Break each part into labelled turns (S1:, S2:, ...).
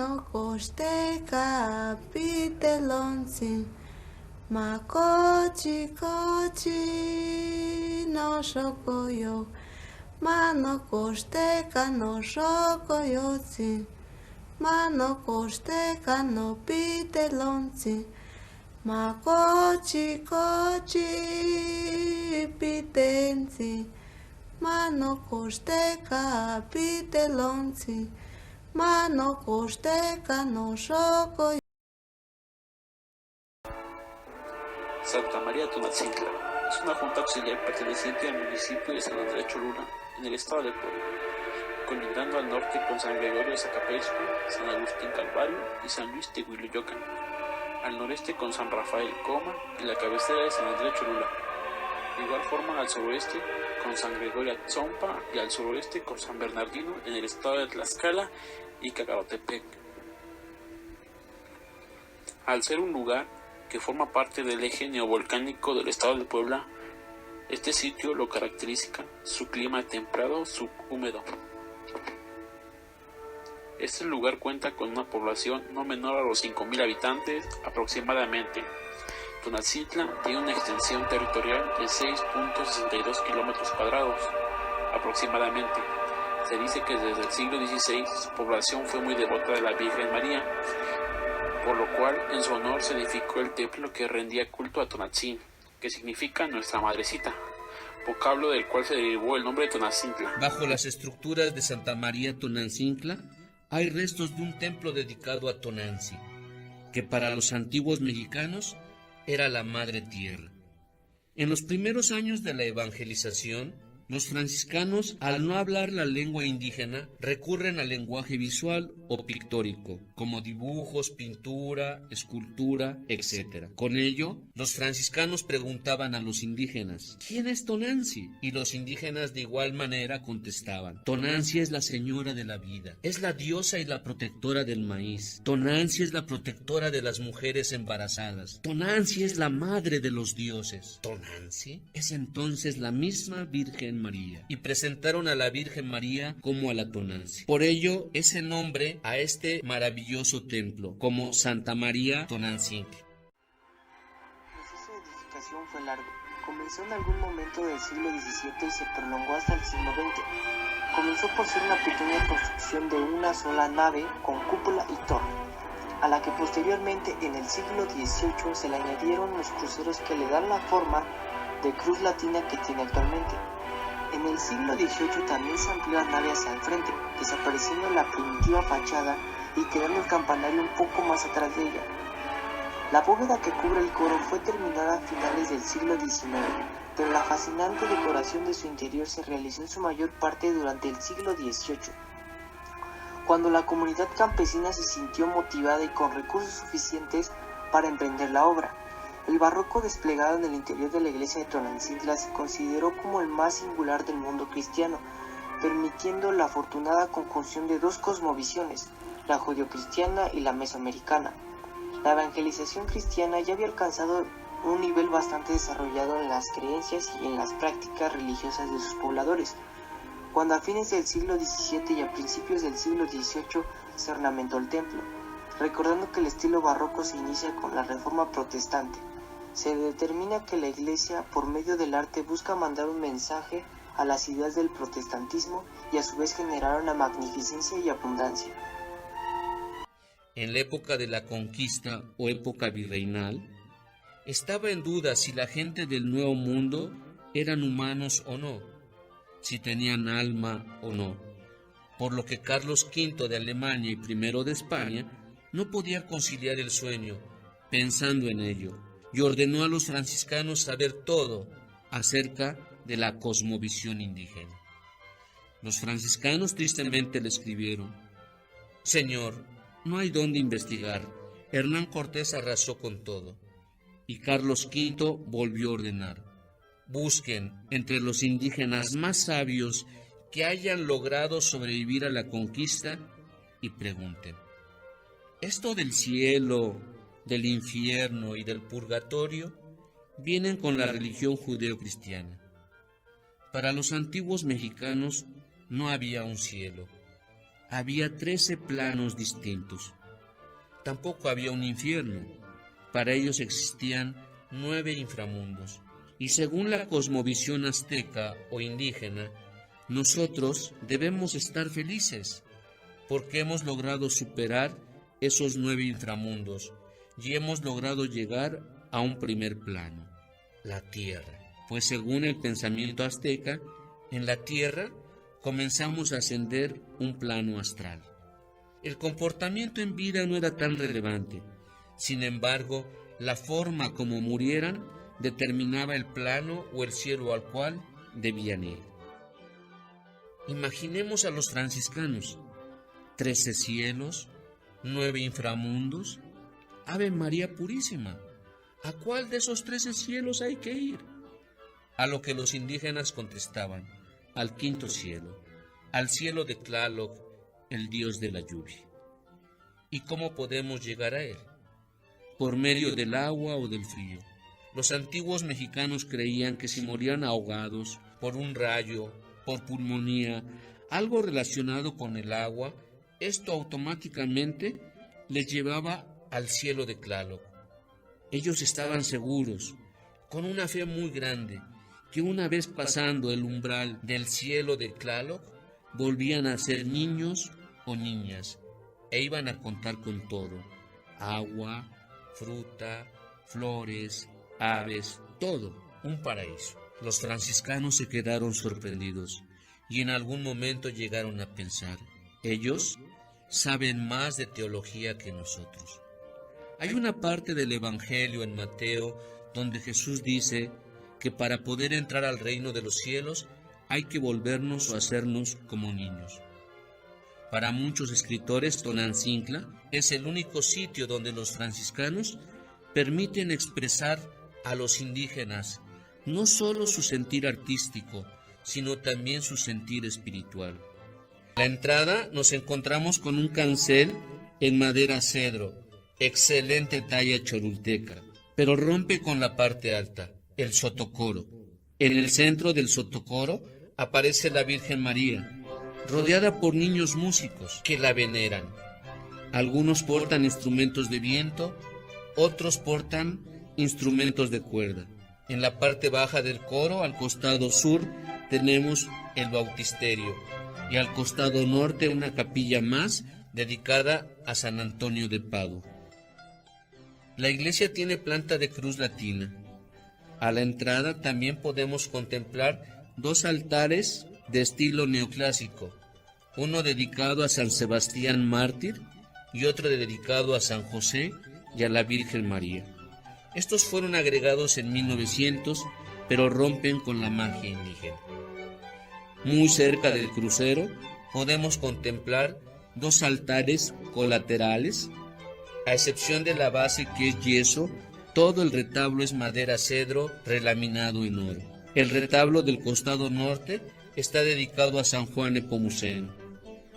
S1: mano coste capitelonzi, ma cochi no shokoyo, mano coste no shokoyotzi, mano coste no pitelonzi, ma cochi pitenzi, mano costeca pitelonzi, mano costeca no shoko.
S2: Santa María Tonatzintla es una junta auxiliar perteneciente al municipio de San Andrés Cholula, en el estado de Puebla, colindando al norte con San Gregorio de Zacapelco, San Agustín Calvario y San Luis de Huiloyocan, al noreste con San Rafael Coma y la cabecera de San Andrés Cholula. De igual forma al suroeste con San Gregorio Atzompa y al suroeste con San Bernardino en el estado de Tlaxcala y Cacautepec. Al ser un lugar que forma parte del eje neovolcánico del estado de Puebla, este sitio lo caracteriza su clima templado subhúmedo. Este lugar cuenta con una población no menor a los 5,000 habitantes aproximadamente. Tonatzintla tiene una extensión territorial de 6.62 kilómetros cuadrados aproximadamente. Se dice que desde el siglo XVI su población fue muy devota de la Virgen María, por lo cual en su honor se edificó el templo que rendía culto a Tonatzin, que significa Nuestra Madrecita, vocablo del cual se derivó el nombre de Tonatzintla.
S3: Bajo las estructuras de Santa María Tonatzintla hay restos de un templo dedicado a Tonanzi, que para los antiguos mexicanos era la madre tierra. En los primeros años de la evangelización, los franciscanos, al no hablar la lengua indígena, recurren al lenguaje visual o pictórico, como dibujos, pintura, escultura, etc. Con ello, los franciscanos preguntaban a los indígenas, ¿quién es Tonanzi? Y los indígenas de igual manera contestaban, Tonanzi es la señora de la vida, es la diosa y la protectora del maíz, Tonanzi es la protectora de las mujeres embarazadas, Tonanzi es la madre de los dioses, Tonanzi es entonces la misma Virgen María, y presentaron a la Virgen María como a la Tonanzi. Por ello, ese nombre a este maravilloso templo, como Santa María Tonatzintla.
S4: El proceso de edificación fue largo. Comenzó en algún momento del siglo XVII y se prolongó hasta el siglo XX. Comenzó por ser una pequeña construcción de una sola nave con cúpula y torre, a la que posteriormente en el siglo XVIII se le añadieron los cruceros que le dan la forma de cruz latina que tiene actualmente. En el siglo XVIII también se amplió la nave hacia el frente, desapareciendo la primitiva fachada y quedando el campanario un poco más atrás de ella. La bóveda que cubre el coro fue terminada a finales del siglo XIX, pero la fascinante decoración de su interior se realizó en su mayor parte durante el siglo XVIII, cuando la comunidad campesina se sintió motivada y con recursos suficientes para emprender la obra. El barroco desplegado en el interior de la iglesia de Tonatzintla se consideró como el más singular del mundo cristiano, permitiendo la afortunada conjunción de dos cosmovisiones, la judeocristiana y la mesoamericana. La evangelización cristiana ya había alcanzado un nivel bastante desarrollado en las creencias y en las prácticas religiosas de sus pobladores, cuando a fines del siglo XVII y a principios del siglo XVIII se ornamentó el templo, recordando que el estilo barroco se inicia con la Reforma protestante. Se determina que la Iglesia, por medio del arte, busca mandar un mensaje a las ideas del protestantismo y a su vez generar una magnificencia y abundancia.
S3: En la época de la conquista o época virreinal, estaba en duda si la gente del Nuevo Mundo eran humanos o no, si tenían alma o no, por lo que Carlos V de Alemania y I de España no podía conciliar el sueño pensando en ello, y ordenó a los franciscanos saber todo acerca de la cosmovisión indígena. Los franciscanos tristemente le escribieron, Señor, no hay dónde investigar, Hernán Cortés arrasó con todo. Y Carlos V volvió a ordenar, busquen entre los indígenas más sabios que hayan logrado sobrevivir a la conquista y pregunten, ¿esto del cielo, del infierno y del purgatorio vienen con la religión judeo-cristiana? Para los antiguos mexicanos no había un cielo, había 13 planos distintos. Tampoco había un infierno. Para ellos existían 9 inframundos. Y según la cosmovisión azteca o indígena, nosotros debemos estar felices porque hemos logrado superar esos 9 inframundos y hemos logrado llegar a un primer plano, la tierra. Pues según el pensamiento azteca, en la tierra comenzamos a ascender un plano astral. El comportamiento en vida no era tan relevante. Sin embargo, la forma como murieran determinaba el plano o el cielo al cual debían ir. Imaginemos a los franciscanos: 13 cielos, 9 inframundos. Ave María Purísima, ¿a cuál de esos 13 cielos hay que ir? A lo que los indígenas contestaban: al quinto cielo, al cielo de Tlaloc, el dios de la lluvia. ¿Y cómo podemos llegar a él? Por medio del agua o del frío. Los antiguos mexicanos creían que si morían ahogados por un rayo, por pulmonía, algo relacionado con el agua, esto automáticamente les llevaba al cielo de Tlaloc. Ellos estaban seguros, con una fe muy grande, que una vez pasando el umbral del cielo de Tlaloc, volvían a ser niños o niñas, e iban a contar con todo: agua, fruta, flores, aves, todo, un paraíso. Los franciscanos se quedaron sorprendidos y en algún momento llegaron a pensar: ellos saben más de teología que nosotros. Hay una parte del Evangelio en Mateo donde Jesús dice que para poder entrar al reino de los cielos hay que volvernos o hacernos como niños. Para muchos escritores, Tonantzintla es el único sitio donde los franciscanos permiten expresar a los indígenas no solo su sentir artístico, sino también su sentir espiritual. A la entrada nos encontramos con un cancel en madera cedro, excelente talla cholulteca, pero rompe con la parte alta, el sotocoro. En el centro del sotocoro aparece la Virgen María, rodeada por niños músicos que la veneran. Algunos portan instrumentos de viento, otros portan instrumentos de cuerda. En la parte baja del coro, al costado sur, tenemos el bautisterio y al costado norte una capilla más dedicada a San Antonio de Padua. La iglesia tiene planta de cruz latina. A la entrada también podemos contemplar 2 altares de estilo neoclásico, uno dedicado a San Sebastián Mártir y otro dedicado a San José y a la Virgen María. Estos fueron agregados en 1900, pero rompen con la magia indígena. Muy cerca del crucero podemos contemplar 2 altares colaterales. A excepción de la base, que es yeso, todo el retablo es madera cedro relaminado en oro. El retablo del costado norte está dedicado a San Juan Nepomuceno,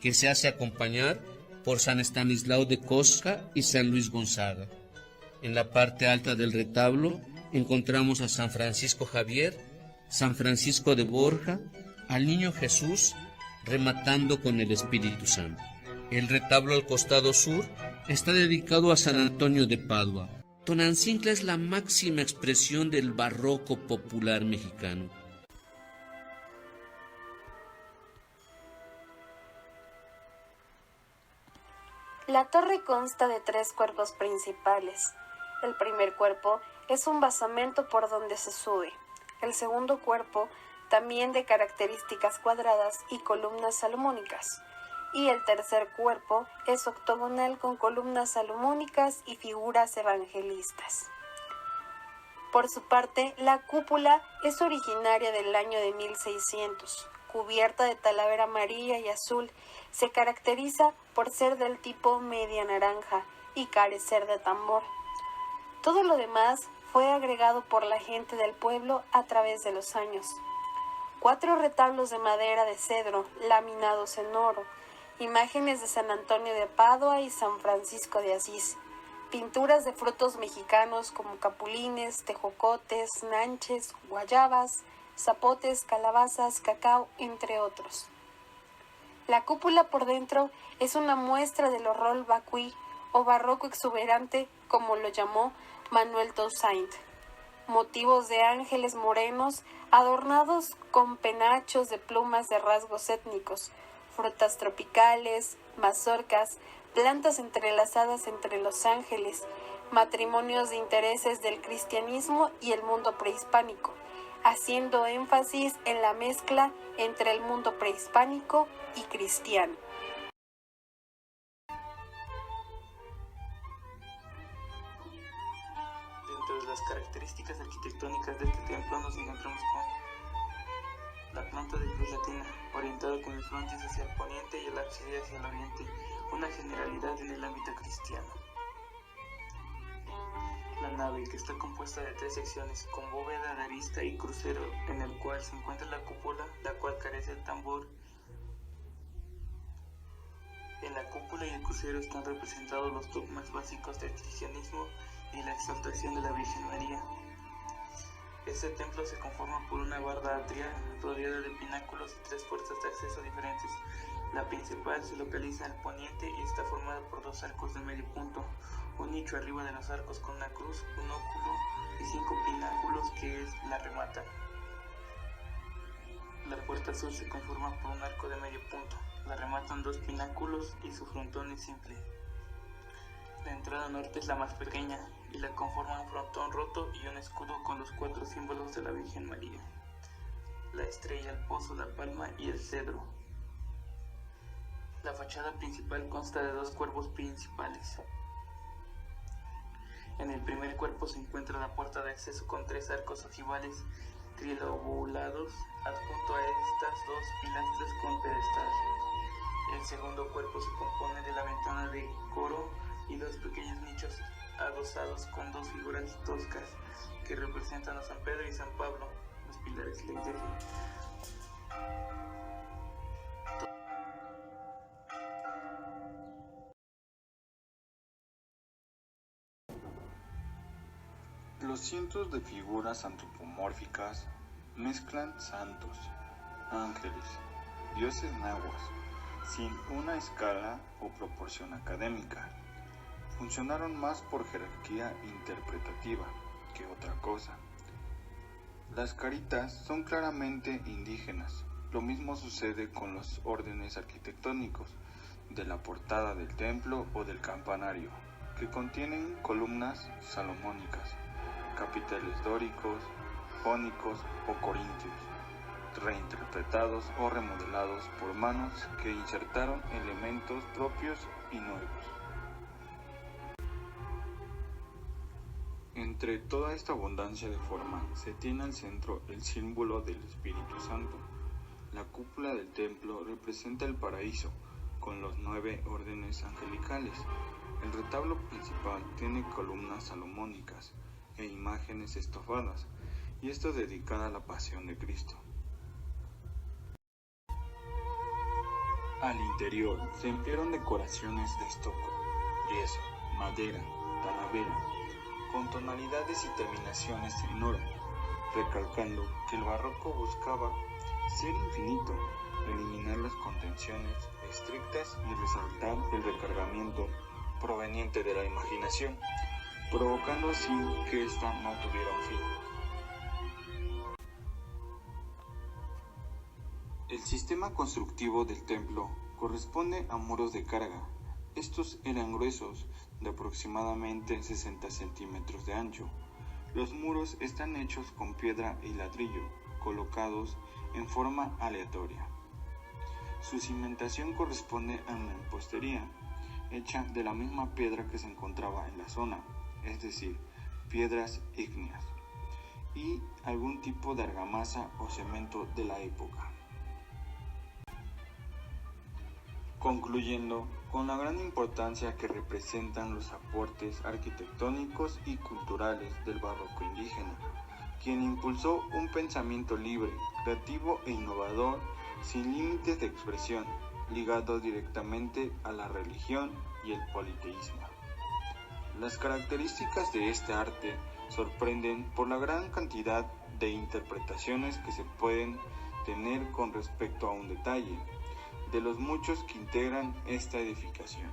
S3: que se hace acompañar por San Estanislao de Kostka y San Luis Gonzaga. En la parte alta del retablo encontramos a San Francisco Javier, San Francisco de Borja, al Niño Jesús, rematando con el Espíritu Santo. El retablo al costado sur está dedicado a San Antonio de Padua. Tonantzintla es la máxima expresión del barroco popular mexicano.
S5: La torre consta de 3 cuerpos principales. El primer cuerpo es un basamento por donde se sube. El segundo cuerpo, también de características cuadradas y columnas salomónicas. Y el tercer cuerpo es octogonal con columnas salomónicas y figuras evangelistas. Por su parte, la cúpula es originaria del año de 1600, cubierta de talavera amarilla y azul. Se caracteriza por ser del tipo media naranja y carecer de tambor. Todo lo demás fue agregado por la gente del pueblo a través de los años. 4 retablos de madera de cedro laminados en oro, imágenes de San Antonio de Padua y San Francisco de Asís, pinturas de frutos mexicanos como capulines, tejocotes, nanches, guayabas, zapotes, calabazas, cacao, entre otros. La cúpula por dentro es una muestra del horror vacuí o barroco exuberante, como lo llamó Manuel Toussaint. Motivos de ángeles morenos adornados con penachos de plumas de rasgos étnicos, frutas tropicales, mazorcas, plantas entrelazadas entre los ángeles, matrimonios de intereses del cristianismo y el mundo prehispánico, haciendo énfasis en la mezcla entre el mundo prehispánico y cristiano.
S6: Dentro de las características arquitectónicas de este templo nos encontramos con la planta de cruz latina, orientada con el frontis hacia el poniente y el ábside hacia el oriente, una generalidad en el ámbito cristiano. La nave, que está compuesta de 3 secciones, con bóveda de arista y crucero, en el cual se encuentra la cúpula, la cual carece del tambor. En la cúpula y el crucero están representados los dogmas básicos del cristianismo y la exaltación de la Virgen María. Este templo se conforma por una barda atria rodeada de pináculos y 3 puertas de acceso diferentes. La principal se localiza al poniente y está formada por 2 arcos de medio punto, un nicho arriba de los arcos con una cruz, un óculo y 5 pináculos que la rematan. La puerta sur se conforma por un arco de medio punto, la rematan 2 pináculos y su frontón es simple. La entrada norte es la más pequeña y la conforman un frontón roto y un escudo con los 4 símbolos de la Virgen María: la estrella, el pozo, la palma y el cedro. La fachada principal consta de 2 cuerpos principales. En el primer cuerpo se encuentra la puerta de acceso con 3 arcos ojivales trilobulados. Adjunto a estas 2 pilastras con pedestal. El segundo cuerpo se compone de la ventana de coro y 2 pequeños nichos adosados con 2 figuras toscas que representan a San Pedro y San Pablo, los pilares de la iglesia.
S7: Los cientos de figuras antropomórficas mezclan santos, ángeles, dioses nahuas, sin una escala o proporción académica. Funcionaron más por jerarquía interpretativa que otra cosa. Las caritas son claramente indígenas. Lo mismo sucede con los órdenes arquitectónicos de la portada del templo o del campanario, que contienen columnas salomónicas, capiteles dóricos, jónicos o corintios, reinterpretados o remodelados por manos que insertaron elementos propios y nuevos. Entre toda esta abundancia de forma se tiene al centro el símbolo del Espíritu Santo. La cúpula del templo representa el paraíso con los 9 órdenes angelicales. El retablo principal tiene columnas salomónicas e imágenes estofadas, y esto dedicada a la pasión de Cristo. Al interior se emplearon decoraciones de estuco, yeso, madera, talavera, con tonalidades y terminaciones en oro, recalcando que el barroco buscaba ser infinito, eliminar las contenciones estrictas y resaltar el recargamiento proveniente de la imaginación, provocando así que ésta no tuviera un fin. El sistema constructivo del templo corresponde a muros de carga. Estos eran gruesos, de aproximadamente 60 centímetros de ancho. Los muros están hechos con piedra y ladrillo, colocados en forma aleatoria. Su cimentación corresponde a una mampostería, hecha de la misma piedra que se encontraba en la zona, es decir, piedras ígneas, y algún tipo de argamasa o cemento de la época. Concluyendo con la gran importancia que representan los aportes arquitectónicos y culturales del barroco indígena, quien impulsó un pensamiento libre, creativo e innovador, sin límites de expresión, ligado directamente a la religión y el politeísmo. Las características de este arte sorprenden por la gran cantidad de interpretaciones que se pueden tener con respecto a un detalle, de los muchos que integran esta edificación.